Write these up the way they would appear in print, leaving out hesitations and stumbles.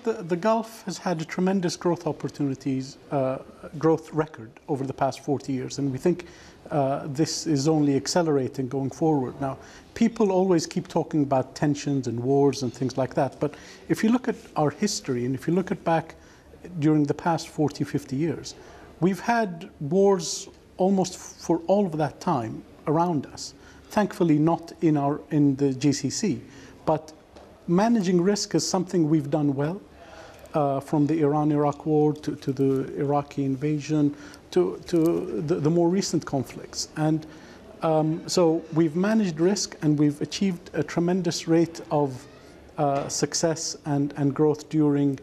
The Gulf has had a tremendous growth opportunities, growth record over the past 40 years, and we think this is only accelerating going forward. Now, people always keep talking about tensions and wars and things like that, but if you look at our history and if you look at back during the past 40, 50 years, we've had wars almost for all of that time around us. Thankfully, not in the GCC, but managing risk is something we've done well. From the Iran-Iraq war to the Iraqi invasion to the more recent conflicts. And so we've managed risk and we've achieved a tremendous rate of success and growth during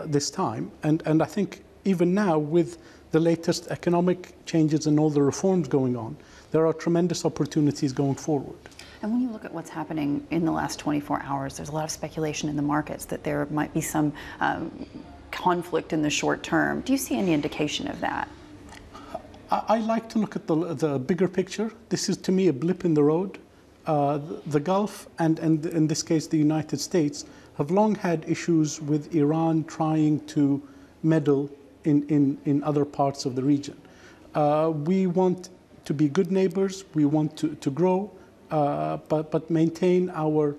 this time. And I think even now, with the latest economic changes and all the reforms going on, there are tremendous opportunities going forward. And when you look at what's happening in the last 24 hours, there's a lot of speculation in the markets that there might be some conflict in the short term. Do you see any indication of that? I like to look at the bigger picture. This is, to me, a blip in the road. The Gulf, and in this case, the United States, have long had issues with Iran trying to meddle in other parts of the region. We want to be good neighbors. We want to grow. But maintain our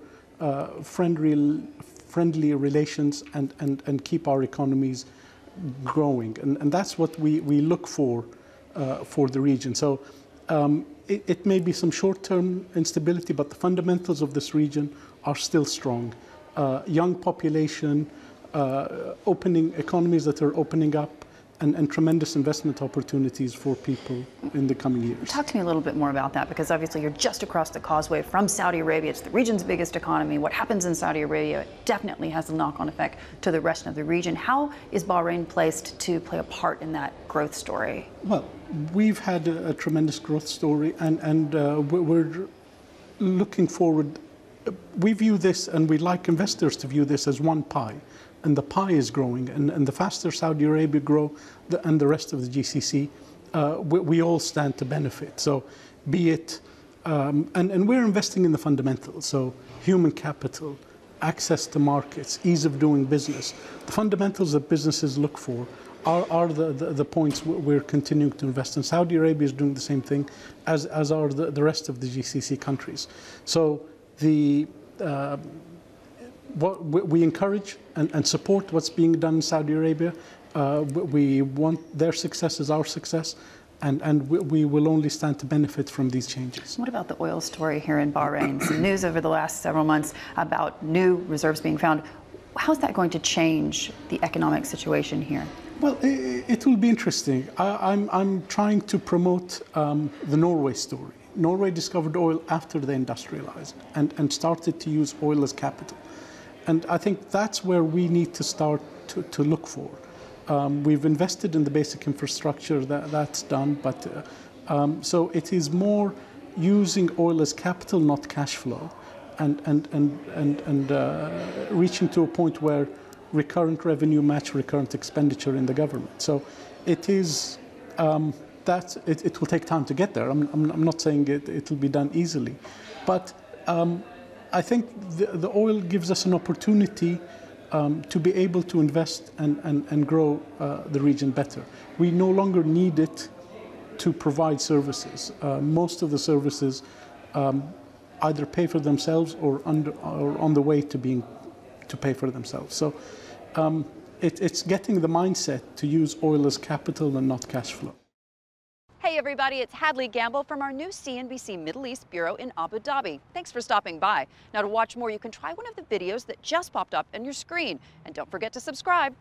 friendly relations and keep our economies growing. And that's what we look for the region. So it may be some short-term instability, but the fundamentals of this region are still strong. Young population, opening economies that are opening up, and tremendous investment opportunities for people in the coming years. Talk to me a little bit more about that, because obviously you're just across the causeway from Saudi Arabia. It's the region's biggest economy. What happens in Saudi Arabia definitely has a knock-on effect to the rest of the region. How is Bahrain placed to play a part in that growth story? Well, we've had a tremendous growth story, and we're looking forward. We view this, and we'd like investors to view this as one pie. And the pie is growing, and the faster Saudi Arabia grow, and the rest of the GCC, we all stand to benefit. So, be it, and we're investing in the fundamentals. So, human capital, access to markets, ease of doing business. The fundamentals that businesses look for are the points we're continuing to invest in. Saudi Arabia is doing the same thing, as are the rest of the GCC countries. So, what we encourage and support what's being done in Saudi Arabia. We want their success as our success, and we will only stand to benefit from these changes. What about the oil story here in Bahrain? Some news over the last several months about new reserves being found. How's that going to change the economic situation here? Well, it will be interesting. I'm trying to promote the Norway story. Norway discovered oil after they industrialized and started to use oil as capital. And I think that's where we need to start to look for. We've invested in the basic infrastructure, that's done, but so it is more using oil as capital, not cash flow, and reaching to a point where recurrent revenue match recurrent expenditure in the government. So it is that it will take time to get there. I'm not saying it will be done easily, but I think the oil gives us an opportunity to be able to invest and grow the region better. We no longer need it to provide services. Most of the services either pay for themselves or on the way to pay for themselves. So it's getting the mindset to use oil as capital and not cash flow. Hey everybody, it's Hadley Gamble from our new CNBC Middle East Bureau in Abu Dhabi. Thanks for stopping by. Now to watch more, you can try one of the videos that just popped up on your screen. And don't forget to subscribe.